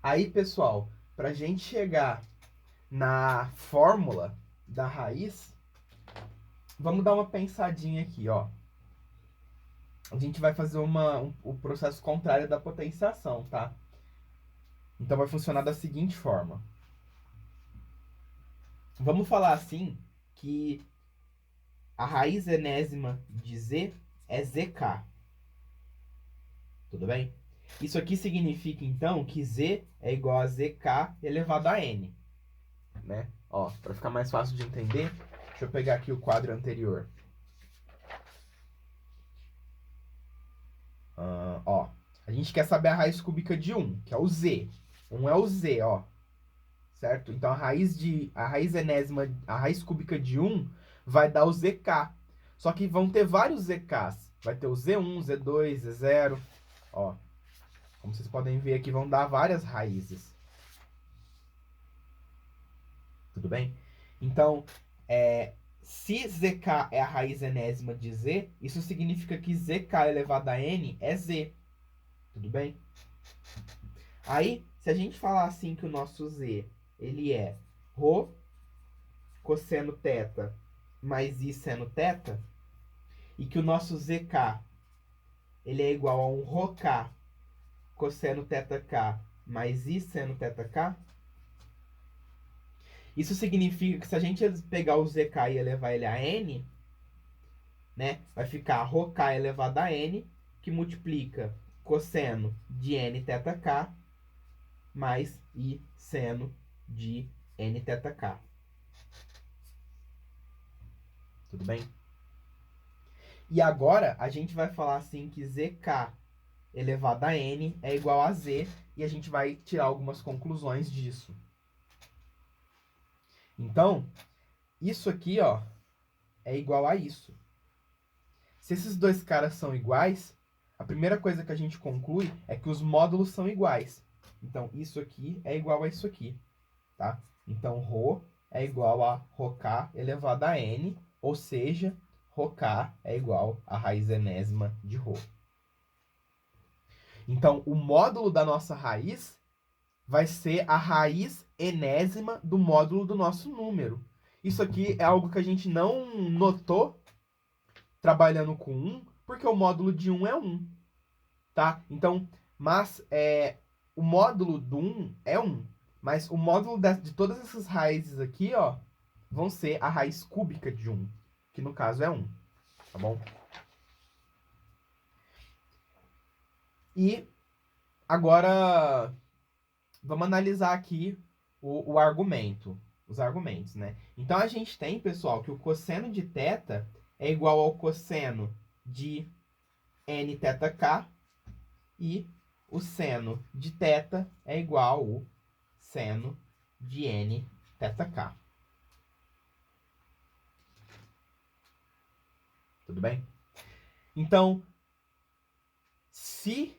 Aí, pessoal, para a gente chegar na fórmula da raiz, vamos dar uma pensadinha aqui, ó. A gente vai fazer o processo contrário da potenciação, tá? Então vai funcionar da seguinte forma. Vamos falar assim que a raiz enésima de z é zk. Tudo bem? Isso aqui significa, então, que z é igual a zk elevado a n. Né? Ó, para ficar mais fácil de entender, deixa eu pegar aqui o quadro anterior. Ó, a gente quer saber a raiz cúbica de 1, que é o z. 1 é o z, ó. Certo? Então a raiz enésima, a raiz cúbica de 1 vai dar o zk. Só que vão ter vários zks. Vai ter o z1, z2, z0. Ó, como vocês podem ver aqui, vão dar várias raízes. Tudo bem? Então, se zk é a raiz enésima de z, isso significa que zk elevado a n é z. Tudo bem? Aí, se a gente falar assim que o nosso z, ele é ρ cosseno θ mais i seno θ, e que o nosso zk, ele é igual a um ρk cosseno θk mais i seno θk, isso significa que se a gente pegar o zk e elevar ele a n, né, vai ficar ρk elevado a n, que multiplica cosseno de n θk mais i seno de n θk. Tudo bem? E agora a gente vai falar assim que zk elevado a n é igual a z, e a gente vai tirar algumas conclusões disso. Então, isso aqui, ó, é igual a isso. Se esses dois caras são iguais, a primeira coisa que a gente conclui é que os módulos são iguais. Então, isso aqui é igual a isso aqui, tá? Então, ρ é igual a ρk elevado a n, ou seja, ρk é igual a raiz enésima de ρ. Então, o módulo da nossa raiz vai ser a raiz enésima do módulo do nosso número. Isso aqui é algo que a gente não notou trabalhando com 1, porque o módulo de 1 é 1, tá? Então, mas o módulo do 1 é 1, mas o módulo de todas essas raízes aqui, ó, vão ser a raiz cúbica de 1, que no caso é 1, tá bom? E agora vamos analisar aqui o argumento, os argumentos, né? Então a gente tem, pessoal, que o cosseno de θ é igual ao cosseno de n θk e o seno de θ é igual ao seno de n θk. Tudo bem? Então, se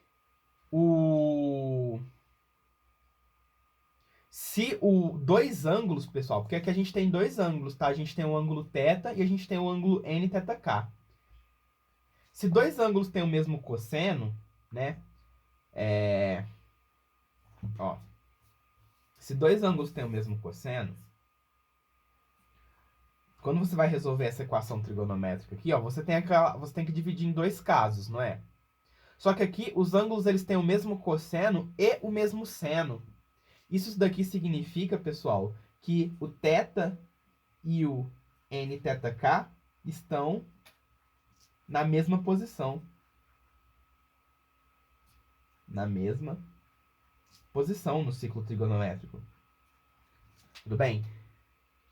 dois ângulos, pessoal, porque aqui a gente tem dois ângulos, tá? A gente tem o ângulo θ e a gente tem o ângulo nθk. Se dois ângulos têm o mesmo cosseno, né? Ó, se dois ângulos têm o mesmo cosseno, quando você vai resolver essa equação trigonométrica aqui, ó, você tem que dividir em dois casos, não é? Só que aqui os ângulos eles têm o mesmo cosseno e o mesmo seno. Isso daqui significa, pessoal, que o θ e o nθk estão na mesma posição. Na mesma posição no ciclo trigonométrico. Tudo bem?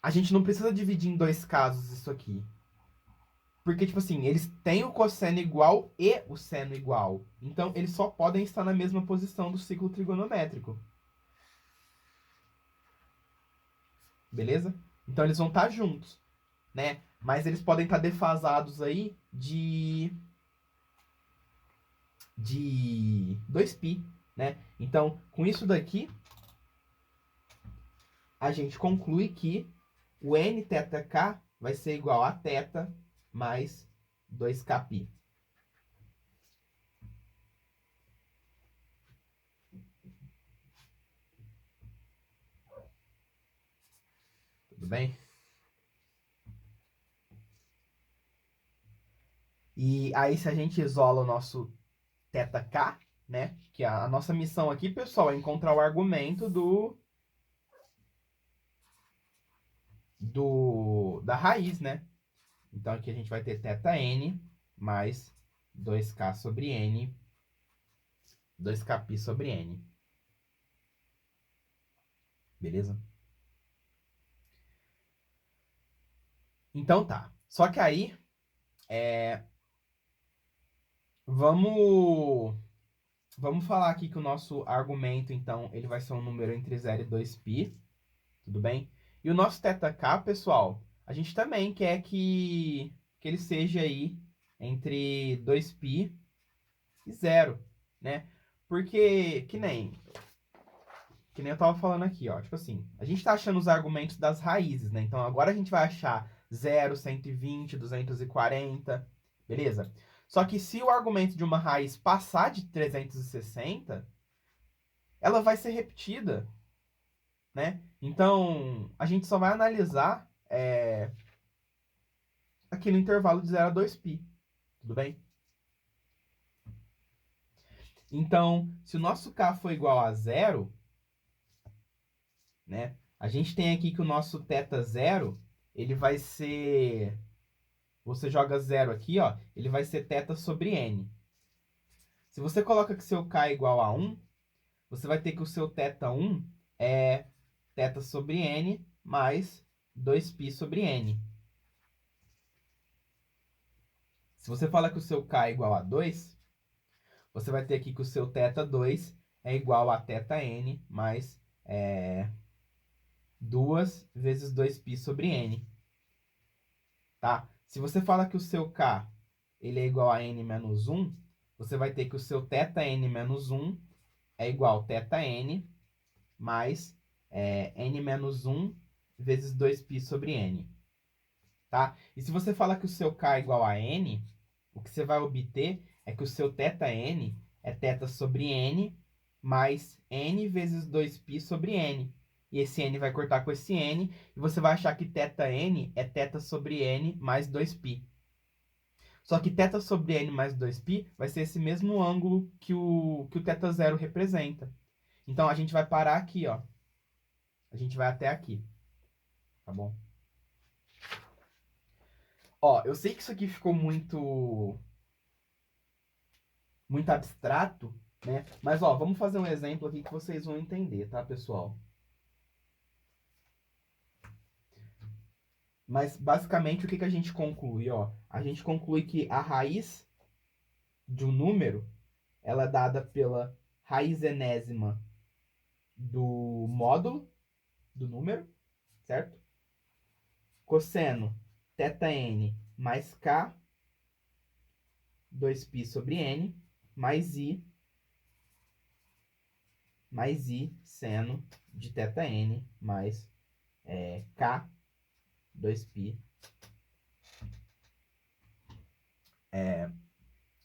A gente não precisa dividir em dois casos isso aqui. Porque, tipo assim, eles têm o cosseno igual e o seno igual. Então, eles só podem estar na mesma posição do ciclo trigonométrico. Beleza? Então, eles vão estar juntos, né? Mas eles podem estar defasados aí de 2π, né? Então, com isso daqui, a gente conclui que o nθk vai ser igual a θ mais 2kπ. Tudo bem? E aí, se a gente isola o nosso θk, né? Que a nossa missão aqui, pessoal, é encontrar o argumento da raiz, né? Então, aqui a gente vai ter θn mais 2k sobre n, 2kπ sobre n. Beleza? Então tá. Só que aí, vamos falar aqui que o nosso argumento, então, ele vai ser um número entre 0 e 2π, tudo bem? E o nosso θk, pessoal, a gente também quer que ele seja aí entre 2π e 0, né? Porque, que nem eu tava falando aqui, ó. Tipo assim, a gente tá achando os argumentos das raízes, né? Então agora a gente vai achar 0, 120, 240, beleza? Só que se o argumento de uma raiz passar de 360, ela vai ser repetida, né? Então a gente só vai analisar aqui no intervalo de 0 a 2π, tudo bem? Então, se o nosso K for igual a 0, né? A gente tem aqui que o nosso θ0, ele vai ser... Você joga 0 aqui, ó, ele vai ser θ sobre n. Se você coloca que seu K é igual a 1, você vai ter que o seu θ1 é θ sobre n mais 2π sobre n. Se você fala que o seu K é igual a 2, você vai ter aqui que o seu θ2 é igual a θn mais 2 vezes 2π sobre n. Tá? Se você fala que o seu K ele é igual a n menos 1, você vai ter que o seu θn menos 1 é igual a θn mais n menos 1 vezes 2π sobre n. Tá? E se você fala que o seu K é igual a n, o que você vai obter é que o seu θn é θ sobre n mais n vezes 2π sobre n. E esse n vai cortar com esse n, e você vai achar que θn é θ sobre n mais 2π. Só que θ sobre n mais 2π vai ser esse mesmo ângulo que o θ0 representa. Então, a gente vai parar aqui, ó. A gente vai até aqui, tá bom? Ó, eu sei que isso aqui ficou muito abstrato, né? Mas, ó, vamos fazer um exemplo aqui que vocês vão entender, tá, pessoal? Mas, basicamente, o que a gente conclui, ó? A gente conclui que a raiz de um número, ela é dada pela raiz enésima do módulo do número, certo? Cosseno θn mais k, 2π sobre n, mais i seno de θn mais k, 2π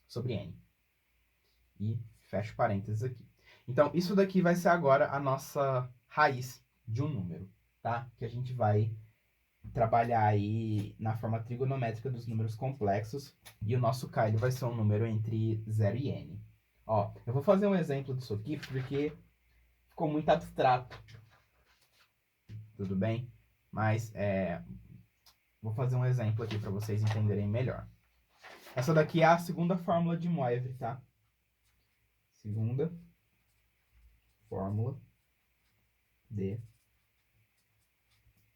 sobre n. E fecho parênteses aqui. Então, isso daqui vai ser agora a nossa raiz de um número, tá? Que a gente vai trabalhar aí na forma trigonométrica dos números complexos. E o nosso K ele vai ser um número entre 0 e n. Ó, eu vou fazer um exemplo disso aqui porque ficou muito abstrato. Tudo bem? Mas vou fazer um exemplo aqui para vocês entenderem melhor. Essa daqui é a segunda fórmula de Moivre, tá? Segunda fórmula de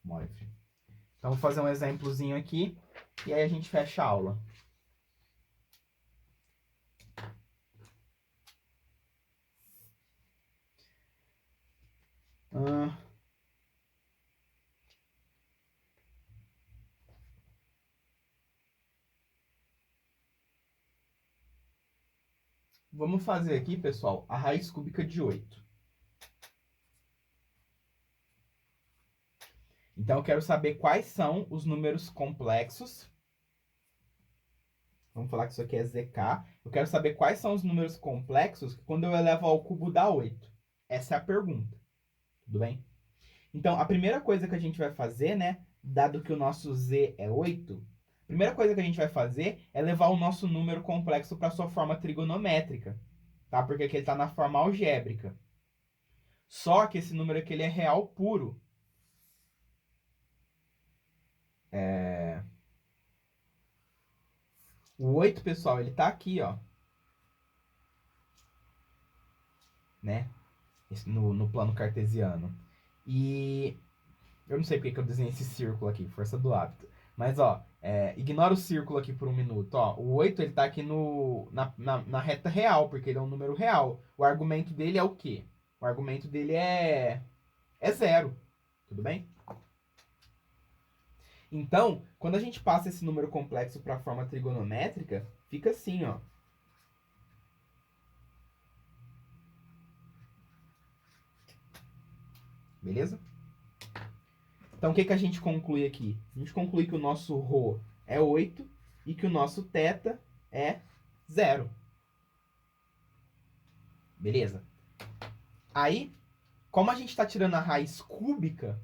Moivre. Então, vou fazer um exemplozinho aqui e aí a gente fecha a aula. Vamos fazer aqui, pessoal, a raiz cúbica de 8. Então, eu quero saber quais são os números complexos. Vamos falar que isso aqui é zk. Eu quero saber quais são os números complexos que quando eu elevo ao cubo dá 8. Essa é a pergunta. Tudo bem? Então, a primeira coisa que a gente vai fazer, né, dado que o nosso z é 8, a primeira coisa que a gente vai fazer é levar o nosso número complexo para sua forma trigonométrica, tá? Porque aqui ele está na forma algébrica. Só que esse número aqui ele é real puro. O 8, pessoal, ele tá aqui, ó, né? No plano cartesiano. E eu não sei porque que eu desenhei esse círculo aqui, força do hábito. Mas, ó, ignora o círculo aqui por um minuto. Ó, o 8 ele tá aqui na reta real, porque ele é um número real. O argumento dele é o quê? O argumento dele é zero. Tudo bem? Então, quando a gente passa esse número complexo para a forma trigonométrica, fica assim, ó. Beleza? Então, o que a gente conclui aqui? A gente conclui que o nosso ρ é 8 e que o nosso θ é 0. Beleza? Aí, como a gente está tirando a raiz cúbica,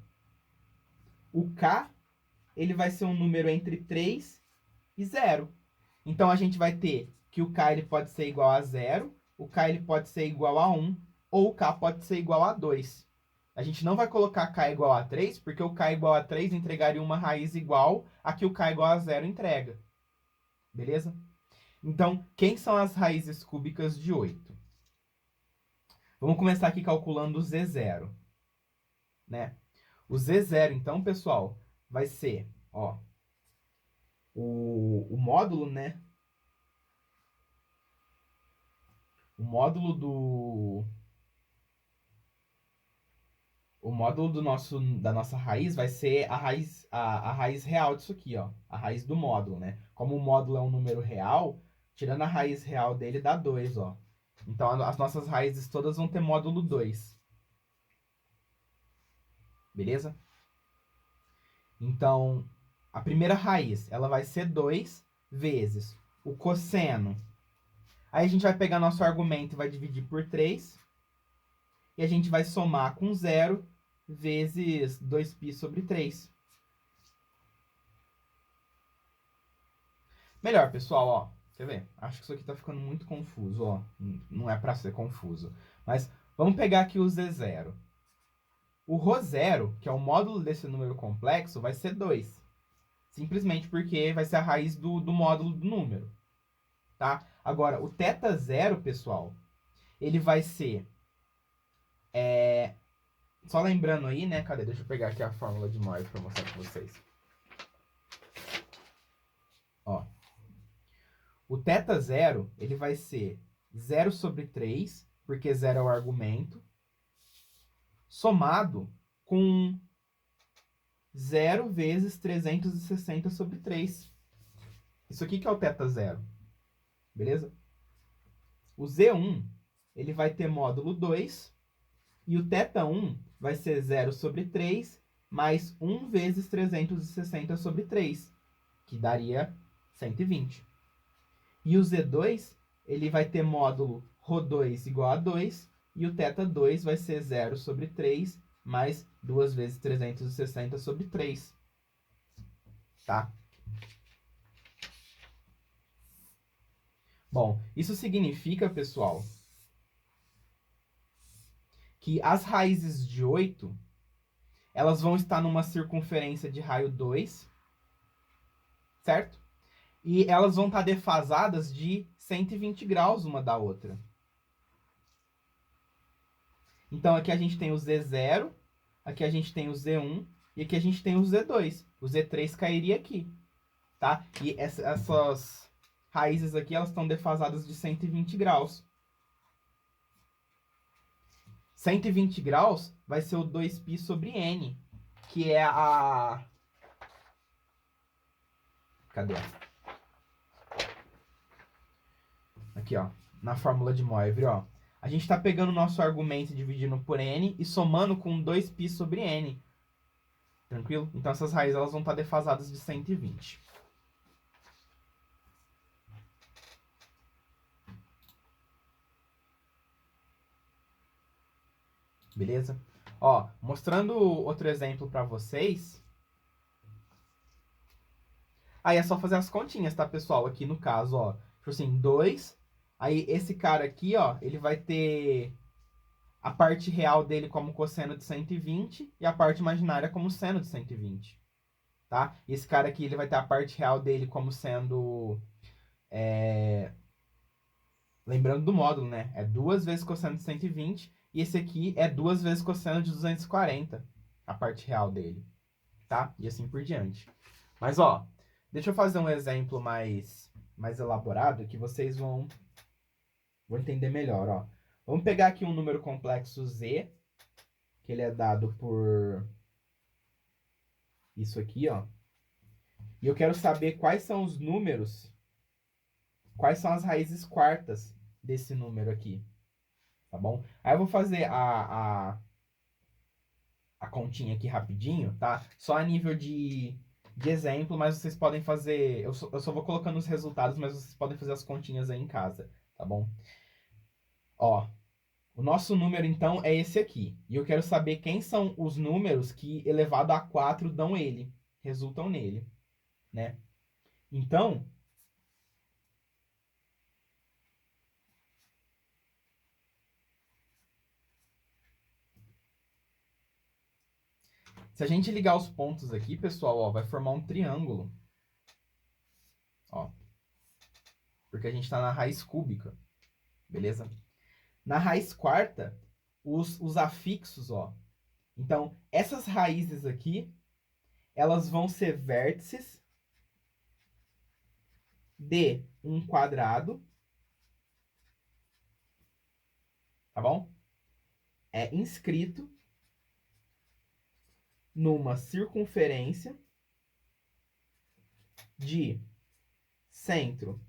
o k ele vai ser um número entre 3 e 0. Então, a gente vai ter que o k ele pode ser igual a 0, o k ele pode ser igual a 1, ou o k pode ser igual a 2. A gente não vai colocar k igual a 3, porque o k igual a 3 entregaria uma raiz igual a que o k igual a 0 entrega. Beleza? Então, quem são as raízes cúbicas de 8? Vamos começar aqui calculando o z0, né? O z0, então, pessoal, vai ser, ó, o módulo, né? O módulo da nossa raiz vai ser a raiz real disso aqui, ó. A raiz do módulo, né? Como o módulo é um número real, tirando a raiz real dele dá 2, ó. Então, as nossas raízes todas vão ter módulo 2. Beleza? Então, a primeira raiz, ela vai ser 2 vezes o cosseno. Aí a gente vai pegar nosso argumento e vai dividir por 3. E a gente vai somar com 0 vezes 2π sobre 3. Melhor, pessoal, ó. Quer ver? Acho que isso aqui tá ficando muito confuso, ó. Não é para ser confuso. Mas vamos pegar aqui o z0. O ρ0, que é o módulo desse número complexo, vai ser 2. Simplesmente porque vai ser a raiz do módulo do número. Tá? Agora, o θ0, pessoal, ele vai ser... Só lembrando aí, né? Cadê? Deixa eu pegar aqui a fórmula de Moivre para mostrar para vocês. Ó. O θ0, ele vai ser 0 sobre 3, porque 0 é o argumento, somado com 0 vezes 360 sobre 3. Isso aqui que é o θ0. Beleza? O Z1, ele vai ter módulo 2, e o θ1 vai ser 0 sobre 3, mais 1 vezes 360 sobre 3, que daria 120. E o Z2, ele vai ter módulo ρ2 igual a 2, e o θ2 vai ser 0 sobre 3, mais 2 vezes 360 sobre 3. Tá? Bom, isso significa, pessoal, que as raízes de 8, elas vão estar numa circunferência de raio 2, certo? E elas vão estar defasadas de 120 graus uma da outra. Então, aqui a gente tem o Z0, aqui a gente tem o Z1 e aqui a gente tem o Z2. O Z3 cairia aqui, tá? E essas raízes aqui, elas estão defasadas de 120 graus. 120 graus vai ser o 2π sobre n, que é a... Cadê? Aqui, ó, na fórmula de Moivre, ó. A gente está pegando o nosso argumento e dividindo por n e somando com 2π sobre n. Tranquilo? Então essas raízes elas vão estar defasadas de 120. Beleza? Ó, mostrando outro exemplo para vocês. Aí é só fazer as continhas, tá, pessoal? Aqui no caso, ó. Tipo assim, 2. Aí esse cara aqui, ó, ele vai ter a parte real dele como cosseno de 120 e a parte imaginária como seno de 120, tá? E esse cara aqui, ele vai ter a parte real dele como sendo... Lembrando do módulo, né? É 2 vezes cosseno de 120 e esse aqui é 2 vezes cosseno de 240, a parte real dele, tá? E assim por diante. Mas, ó, deixa eu fazer um exemplo mais elaborado que vocês vão entender melhor, ó. Vamos pegar aqui um número complexo z, que ele é dado por isso aqui, ó. E eu quero saber quais são os números, quais são as raízes quartas desse número aqui, tá bom? Aí eu vou fazer a continha aqui rapidinho, tá? Só a nível de exemplo, mas vocês podem fazer... Eu só vou colocando os resultados, mas vocês podem fazer as continhas aí em casa, tá bom? Ó, o nosso número, então, é esse aqui. E eu quero saber quem são os números que, elevado a 4, dão ele, resultam nele, né? Então, se a gente ligar os pontos aqui, pessoal, ó, vai formar um triângulo. Ó, porque a gente está na raiz cúbica, beleza? Na raiz quarta, os afixos, ó. Então, essas raízes aqui, elas vão ser vértices de um quadrado, tá bom? É inscrito numa circunferência de centro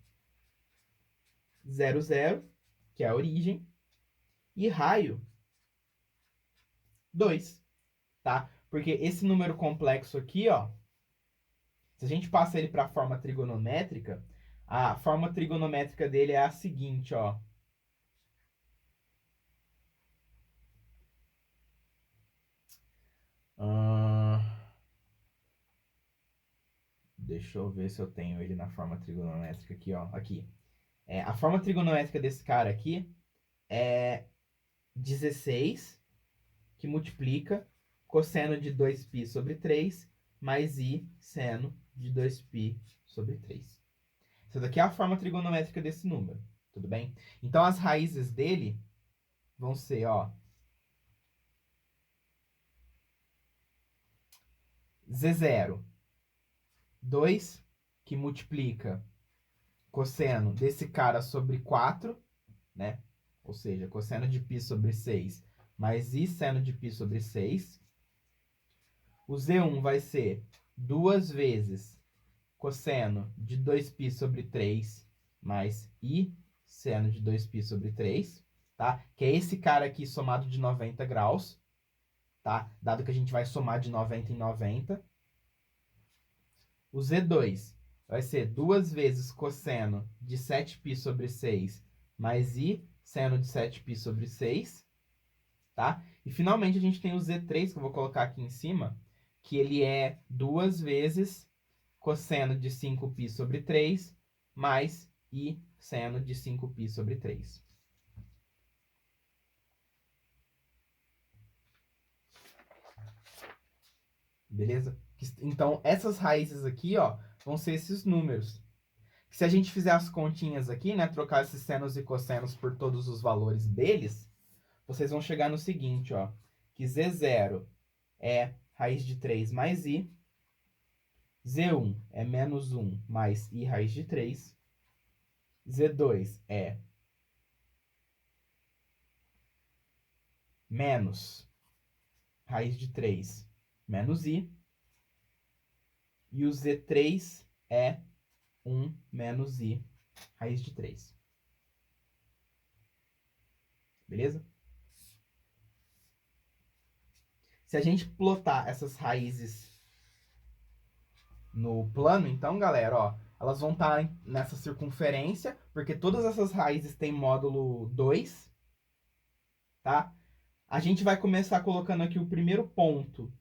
0, 0, que é a origem, e raio 2, tá? Porque esse número complexo aqui, ó, se a gente passa ele para a forma trigonométrica, a forma trigonométrica dele é a seguinte, ó. Deixa eu ver se eu tenho ele na forma trigonométrica aqui, ó. Aqui. A forma trigonométrica desse cara aqui é 16, que multiplica cosseno de 2π sobre 3 mais i seno de 2π sobre 3. Essa daqui é a forma trigonométrica desse número, tudo bem? Então, as raízes dele vão ser, ó, Z0, 2, que multiplica cosseno desse cara sobre 4, né? Ou seja, cosseno de π sobre 6 mais i seno de π sobre 6. O Z1 vai ser 2 vezes cosseno de 2π sobre 3 mais i seno de 2π sobre 3, tá? Que é esse cara aqui somado de 90 graus, tá? Dado que a gente vai somar de 90 em 90. O Z2 vai ser 2 vezes cosseno de 7π sobre 6 mais i seno de 7π sobre 6, tá? E finalmente a gente tem o Z3, que eu vou colocar aqui em cima, que ele é 2 vezes cosseno de 5π sobre 3 mais i seno de 5π sobre 3. Beleza? Então, essas raízes aqui, ó, vão ser esses números. Se a gente fizer as continhas aqui, né, trocar esses senos e cossenos por todos os valores deles, vocês vão chegar no seguinte, ó, que Z0 é raiz de 3 mais i, Z1 é menos 1 mais i raiz de 3, Z2 é menos raiz de 3 menos i, e o Z3 é 1 menos i raiz de 3. Beleza? Se a gente plotar essas raízes no plano, então, galera, ó, elas vão estar nessa circunferência, porque todas essas raízes têm módulo 2, tá? A gente vai começar colocando aqui o primeiro ponto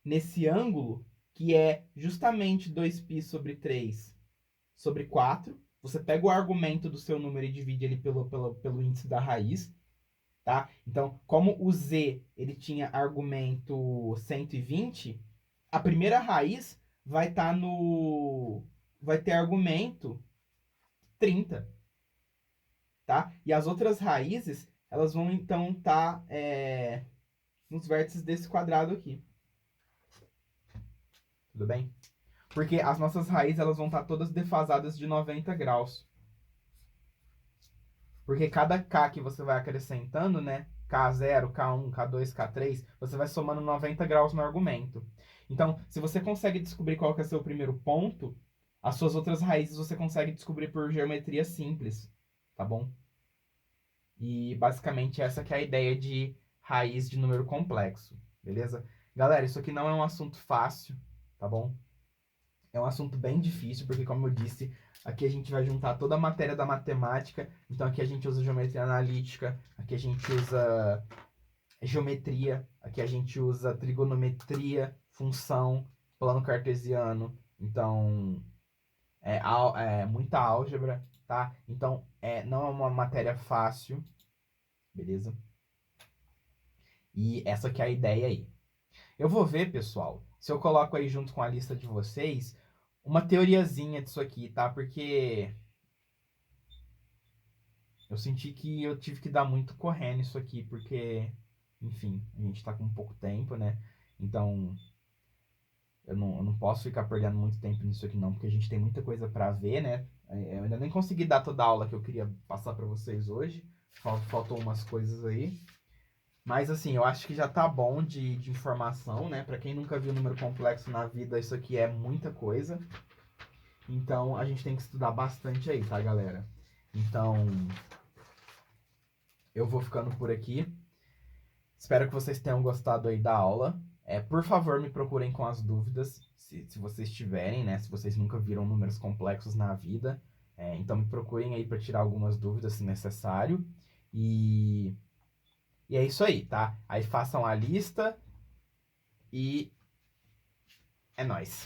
nesse ângulo, que é justamente 2π sobre 3 sobre 4. Você pega o argumento do seu número e divide ele pelo índice da raiz, tá? Então, como o z ele tinha argumento 120, a primeira raiz vai estar vai ter argumento 30, tá? E as outras raízes, elas vão então estar nos vértices desse quadrado aqui. Tudo bem? Porque as nossas raízes elas vão estar todas defasadas de 90 graus. Porque cada K que você vai acrescentando, né? K0, K1, K2, K3, você vai somando 90 graus no argumento. Então, se você consegue descobrir qual que é o seu primeiro ponto, as suas outras raízes você consegue descobrir por geometria simples, tá bom? E basicamente essa que é a ideia de raiz de número complexo, beleza? Galera, isso aqui não é um assunto fácil, tá bom? É um assunto bem difícil, porque como eu disse, aqui a gente vai juntar toda a matéria da matemática. Então aqui a gente usa geometria analítica, aqui a gente usa geometria, aqui a gente usa trigonometria, função, plano cartesiano. Então é muita álgebra, tá? Então não é uma matéria fácil, beleza? E essa que é a ideia aí. Eu vou ver, pessoal, se eu coloco aí junto com a lista de vocês uma teoriazinha disso aqui, tá? Porque eu senti que eu tive que dar muito correndo isso aqui, porque, enfim, a gente tá com pouco tempo, né? Então, eu não posso ficar perdendo muito tempo nisso aqui não, porque a gente tem muita coisa pra ver, né? Eu ainda nem consegui dar toda a aula que eu queria passar pra vocês hoje. Faltam umas coisas aí. Mas assim, eu acho que já tá bom de informação, né? Pra quem nunca viu número complexo na vida, isso aqui é muita coisa. Então, a gente tem que estudar bastante aí, tá, galera? Então, eu vou ficando por aqui. Espero que vocês tenham gostado aí da aula. Por favor, me procurem com as dúvidas, se vocês tiverem, né? Se vocês nunca viram números complexos na vida. Então, me procurem aí para tirar algumas dúvidas, se necessário. E é isso aí, tá? Aí façam a lista e é nóis.